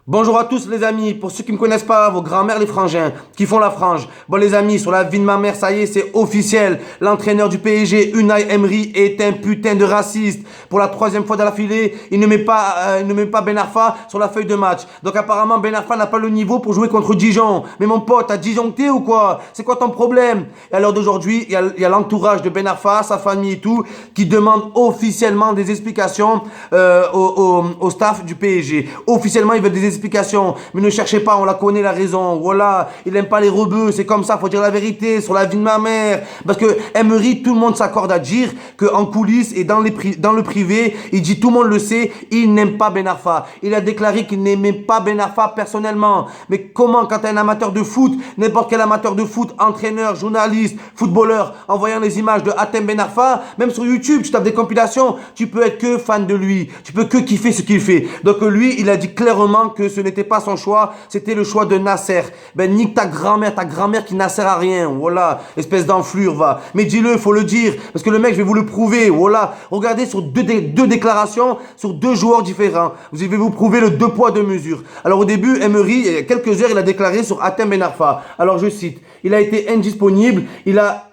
Bonjour à tous les amis, pour ceux qui ne me connaissent pas, vos grands-mères les frangins, qui font la frange. Bon les amis, sur la vie de ma mère, ça y est, c'est officiel. L'entraîneur du PSG, Unai Emery, est un putain de raciste. Pour la troisième fois dans la filée, il ne met pas Ben Arfa sur la feuille de match. Donc apparemment Ben Arfa n'a pas le niveau pour jouer contre Dijon. Mais mon pote, t'as disjoncté ou quoi? C'est quoi ton problème? Et à l'heure d'aujourd'hui, il y a l'entourage de Ben Arfa, sa famille et tout, qui demande officiellement des explications au staff du PSG. Officiellement, ils veulent des explications, mais ne cherchez pas, on la connaît la raison. Voilà, il aime pas les rebeux, c'est comme ça, faut dire la vérité sur la vie de ma mère. Parce que Emery, tout le monde s'accorde à dire que en coulisses et dans le privé, il dit, tout le monde le sait, il n'aime pas Ben Arfa. Il a déclaré qu'il n'aimait pas Ben Arfa personnellement. Mais comment, quand t'es un amateur de foot, n'importe quel amateur de foot, entraîneur, journaliste, footballeur, en voyant les images de Hatem Ben Arfa, même sur YouTube, tu tapes des compilations, tu peux être que fan de lui, tu peux que kiffer ce qu'il fait. Donc lui, il a dit clairement que ce n'était pas son choix, c'était le choix de Nasser. Ben nique ta grand-mère qui n'a sert à rien, voilà, espèce d'enflure, va. Mais dis-le, faut le dire, parce que le mec, je vais vous le prouver, voilà. Regardez sur deux déclarations, sur deux joueurs différents. Je vais vous prouver le deux poids, deux mesures. Alors au début, Emery, il y a quelques heures, il a déclaré sur Hatem Ben Arfa. Alors je cite, il a été indisponible, il a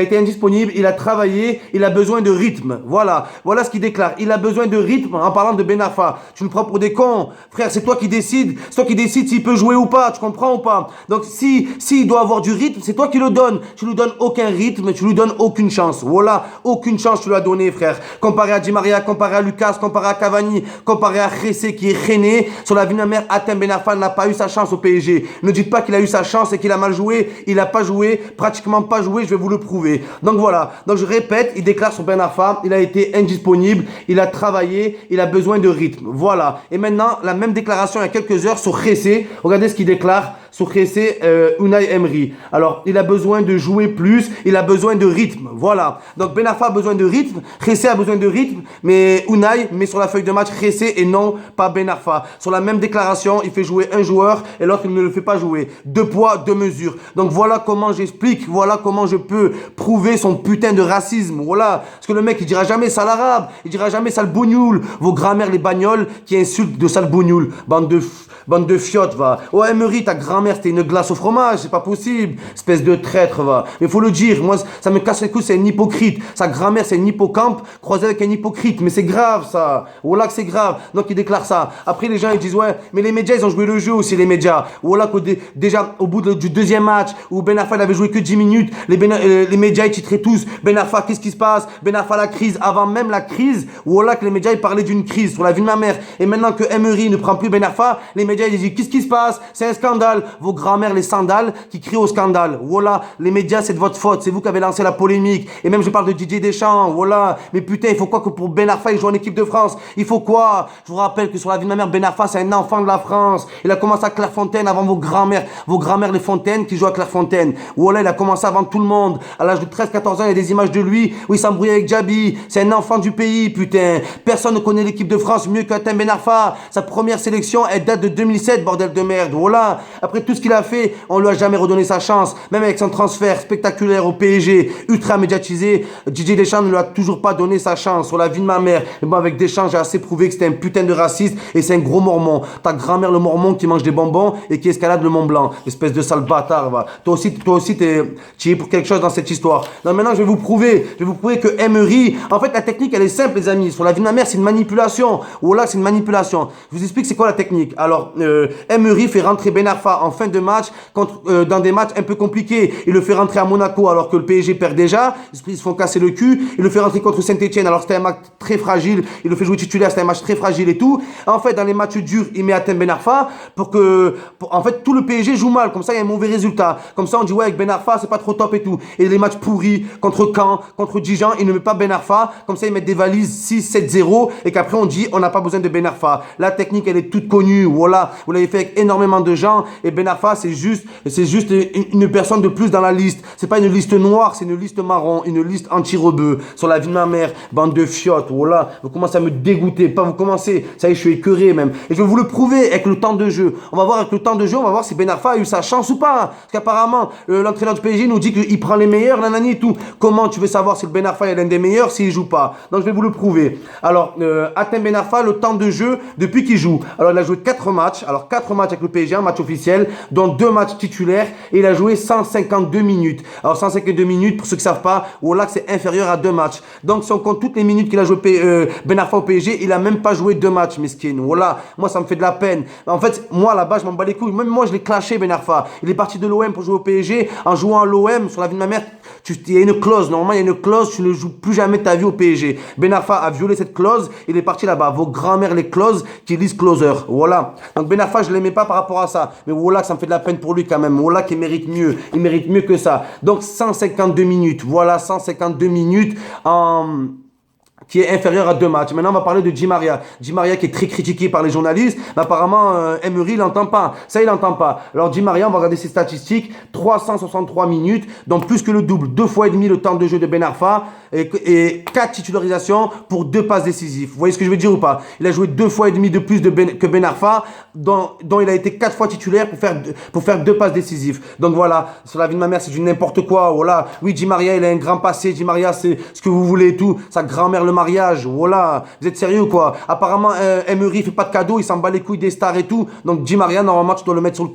été indisponible, il a travaillé, il a besoin de rythme. Voilà ce qu'il déclare. Il a besoin de rythme en parlant de Ben Arfa. Tu nous prends pour des cons. Frère, c'est toi qui décides. C'est toi qui décides s'il peut jouer ou pas. Tu comprends ou pas? Donc, s'il doit avoir du rythme, c'est toi qui le donnes. Tu lui donnes aucun rythme, tu lui donnes aucune chance. Voilà, aucune chance tu lui as donné, frère. Comparé à Di Maria, comparé à Lucas, comparé à Cavani, comparé à Khessé qui est rené, sur la vie de ma mère, Hatem Ben Arfa n'a pas eu sa chance au PSG. Ne dites pas qu'il a eu sa chance et qu'il a mal joué. Il a pas joué, pratiquement pas joué, je vais vous le prouver. Donc voilà, donc je répète, il déclare sur Ben Arfa, il a été indisponible, il a travaillé, il a besoin de rythme. Voilà. Et maintenant, la même déclaration il y a quelques heures sur Khessé. Regardez ce qu'il déclare sur Khessé, Unai Emery. Alors, il a besoin de jouer plus, il a besoin de rythme. Voilà. Donc Ben Arfa a besoin de rythme, Khessé a besoin de rythme, mais Unai met sur la feuille de match Khessé et non pas Ben Arfa. Sur la même déclaration, il fait jouer un joueur et l'autre il ne le fait pas jouer. Deux poids, deux mesures. Donc voilà comment j'explique, voilà comment je peux prouver son putain de racisme. Voilà. Parce que le mec, il dira jamais sale arabe, il dira jamais sale bougnoul. Vos grammaires, les bagnoles, qui insultent de sale bougnoul. Bande de fiottes, va. Oh, Emery, ta grand-mère, c'était une glace au fromage, c'est pas possible. Espèce de traître, va. Mais faut le dire, moi, ça me casse les couilles, c'est un hypocrite. Sa grand-mère, c'est un hippocampe, croisé avec un hypocrite. Mais c'est grave, ça. Voilà que c'est grave. Donc, il déclare ça. Après, les gens, ils disent, ouais, mais les médias, ils ont joué le jeu aussi, les médias. Voilà que déjà, au bout du deuxième match, où Ben Arfa, il avait joué que 10 minutes, les médias, ils titraient tous, Ben Arfa, qu'est-ce qui se passe? Ben Arfa, la crise. Avant même la crise, voilà que les médias, ils parlaient d'une crise sur la vie de ma mère. Et maintenant que Emery ne prend plus Ben Arfa, les médias, ils disent, qu'est-ce qui se passe? C'est un scandale. Vos grand-mères, les sandales, qui crient au scandale. Voilà, les médias, c'est de votre faute. C'est vous qui avez lancé la polémique. Et même, je parle de Didier Deschamps. Voilà. Mais putain, il faut quoi que pour Ben Arfa, il joue en équipe de France? Il faut quoi? Je vous rappelle que sur la vie de ma mère, Ben Arfa, c'est un enfant de la France. Il a commencé à Clairefontaine avant vos grand-mères. Vos grand-mères, les Fontaines, qui jouent à Clairefontaine. Voilà, il a commencé avant tout le monde. À l'âge de 13-14 ans, il y a des images de lui où il s'embrouillait avec Djabi. C'est un enfant du pays, putain. Personne ne connaît l'équipe de France mieux qu'Hatem Ben Arfa. Sa première sélection, elle date de 2007, bordel de merde. Voilà. Après tout ce qu'il a fait, on lui a jamais redonné sa chance. Même avec son transfert spectaculaire au PSG, ultra médiatisé, Didier Deschamps ne lui a toujours pas donné sa chance. Sur la vie de ma mère. Et bon, avec Deschamps, j'ai assez prouvé que c'était un putain de raciste et c'est un gros mormon. Ta grand-mère, le mormon qui mange des bonbons et qui escalade le Mont Blanc. Espèce de sale bâtard, va. Toi aussi, tu es pour quelque chose dans cette histoire. Non, maintenant, je vais vous prouver que Emery, en fait, la technique, elle est simple, les amis. Sur la vie de ma mère, c'est une manipulation. Voilà, c'est une manipulation. Je vous explique c'est quoi la technique. Alors, Emery fait rentrer Ben Arfa en fin de match dans des matchs un peu compliqués. Il le fait rentrer à Monaco alors que le PSG perd déjà. Ils se font casser le cul. Il le fait rentrer contre Saint-Etienne alors que c'était un match très fragile. Il le fait jouer titulaire, c'était un match très fragile et tout. En fait, dans les matchs durs, il met Hatem Ben Arfa en fait, tout le PSG joue mal. Comme ça, il y a un mauvais résultat. Comme ça, on dit, ouais, avec Ben Arfa, c'est pas trop top et tout. Et les matchs pourris contre Caen, contre Dijon, il ne met pas Ben Arfa. Comme ça, ils mettent des valises 6-7-0 et qu'après, on dit, on n'a pas besoin de Ben Arfa. La technique, elle est toute connue. Voilà. Vous l'avez fait avec énormément de gens et Ben Arfa, c'est juste une personne de plus dans la liste. C'est pas une liste noire, c'est une liste marron, une liste anti-rebeu. Sur la vie de ma mère, bande de fiottes, voilà. Vous commencez à me dégoûter, pas vous commencez. Ça y est, je suis écœuré même. Et je vais vous le prouver avec le temps de jeu. On va voir avec le temps de jeu, on va voir si Ben Arfa a eu sa chance ou pas. Parce qu'apparemment, l'entraîneur du PSG nous dit qu'il prend les meilleurs, nanani et tout. Comment tu veux savoir si le Ben Arfa est l'un des meilleurs s'il joue pas? Donc je vais vous le prouver. Alors, Hatem Ben Arfa, le temps de jeu depuis qu'il joue. Alors, il a joué 4 matchs. Alors, 4 matchs avec le PSG, un match officiel, dont 2 matchs titulaires. Et il a joué 152 minutes. Alors, 152 minutes, pour ceux qui ne savent pas, voilà que c'est inférieur à 2 matchs. Donc, si on compte toutes les minutes qu'il a joué Ben Arfa au PSG, il a même pas joué 2 matchs, mesquine. Voilà, moi, ça me fait de la peine. En fait, moi, là-bas, je m'en bats les couilles. Même moi, je l'ai clashé, Ben Arfa. Il est parti de l'OM pour jouer au PSG. En jouant à l'OM, sur la vie de ma mère, il y a une clause. Normalement, il y a une clause, tu ne joues plus jamais ta vie au PSG. Ben Arfa a violé cette clause, il est parti là-bas. Vos grands-mères, les clauses qui lisent closer. Voilà. Donc Ben Arfa, je ne l'aimais pas par rapport à ça. Mais voilà que ça me fait de la peine pour lui quand même. Voilà qu'il mérite mieux. Il mérite mieux que ça. Donc 152 minutes. Voilà, 152 minutes qui est inférieur à 2 matchs. Maintenant, on va parler de Di Maria. Di Maria qui est très critiqué par les journalistes. Mais apparemment, Emery, il n'entend pas. Ça, il n'entend pas. Alors, Di Maria, on va regarder ses statistiques. 363 minutes, donc plus que le double. 2 fois et demi le temps de jeu de Ben Arfa. Et 4 titularisations pour 2 passes décisives. Vous voyez ce que je veux dire ou pas? Il a joué 2 fois et demi de plus que Ben Arfa, dont il a été 4 fois titulaire pour faire 2 passes décisives. Donc voilà, sur la vie de ma mère, c'est du n'importe quoi. Voilà. Oui, Di Maria, il a un grand passé. Di Maria, c'est ce que vous voulez et tout. Sa grand-mère, le mariage. Voilà. Vous êtes sérieux ou quoi? Apparemment, Emery fait pas de cadeau. Il s'en bat les couilles des stars et tout. Donc Di Maria, normalement, tu dois le mettre sur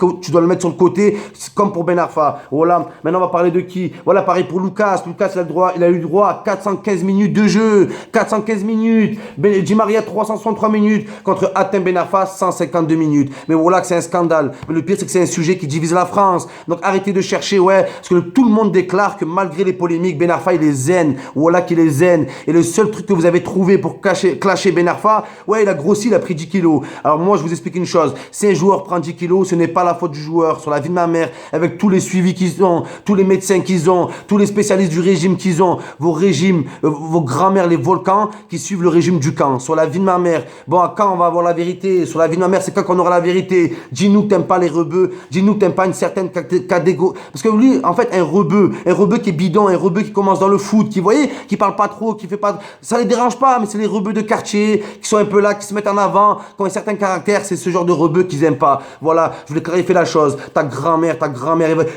le côté, comme pour Ben Arfa. Voilà. Maintenant, on va parler de qui? Voilà, pareil pour Lucas. Lucas, il a eu droit à 415 minutes de jeu. 415 minutes. Di Maria, 363 minutes. Contre Hatem Ben Arfa, 152 minutes. Mais voilà que c'est un scandale. Mais le pire, c'est que c'est un sujet qui divise la France. Donc arrêtez de chercher, ouais. Parce que tout le monde déclare que malgré les polémiques, Ben Arfa, il est zen. Voilà qu'il est zen. Et le seul truc que vous avez trouvé pour clasher Ben Arfa, ouais, il a grossi, il a pris 10 kilos. Alors moi, je vous explique une chose. Si un joueur prend 10 kilos, ce n'est pas la faute du joueur. Sur la vie de ma mère, avec tous les suivis qu'ils ont, tous les médecins qu'ils ont, tous les spécialistes du régime qu'ils ont, vos grands-mères, les volcans, qui suivent le régime du camp. Sur la vie de ma mère. Bon, quand on va avoir la vérité? Sur la vie de ma mère, c'est quand qu'on aura la vérité? Dis-nous que t'aimes pas les rebeux. Dis-nous que t'aimes pas une certaine catégorie. Parce que lui, en fait, un rebeu qui est bidon, un rebeu qui commence dans le foot, qui, vous voyez, qui parle pas trop, qui fait pas, ça les dérange pas, mais c'est les rebeux de quartier, qui sont un peu là, qui se mettent en avant, qui ont un certain caractère, c'est ce genre de rebeux qu'ils aiment pas. Voilà, je voulais clarifier la chose. Ta grand-mère,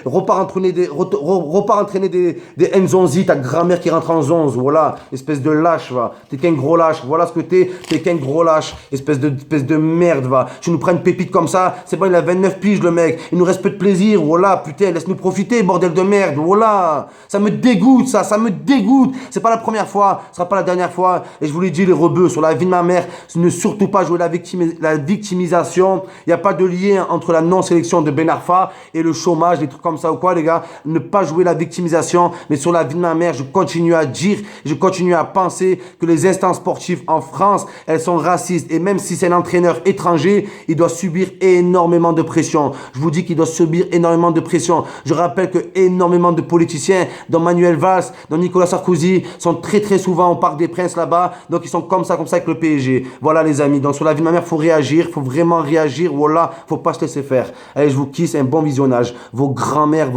repart entraîner des Nzonzi, ta grand-mère qui rentre en zonze, voilà, espèce de lâche, va. T'es qu'un gros lâche, voilà ce que t'es qu'un gros lâche, espèce de merde, va. Tu nous prends une pépite comme ça, c'est bon, il a 29 piges, le mec, il nous reste peu de plaisir, voilà, putain, laisse-nous profiter, bordel de merde, voilà. Ça me dégoûte, ça me dégoûte. C'est pas la première fois, ce sera pas la dernière fois, et je vous l'ai dit, les rebeux, sur la vie de ma mère, ne surtout pas jouer la victimisation. Il n'y a pas de lien entre la non-sélection de Ben Arfa et le chômage, des trucs comme ça ou quoi, les gars. Ne pas jouer la victimisation, mais sur la vie de ma mère, je continue à dire, je continue à penser que les instances sportives en France, elles sont racistes. Et même si c'est un entraîneur étranger, il doit subir énormément de pression. Je vous dis qu'il doit subir énormément de pression. Je rappelle que énormément de politiciens, dont Manuel Valls, dont Nicolas Sarkozy, sont très très souvent au Parc des Princes là-bas. Donc ils sont comme ça avec le PSG. Voilà les amis. Donc sur la vie de ma mère, faut réagir, faut vraiment réagir. Voilà, faut pas se laisser faire. Allez, je vous kiss, un bon visionnage. Vos grands-mères,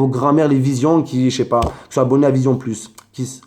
les visions qui, je sais pas, qui sont abonnés à Vision Plus. Kiss.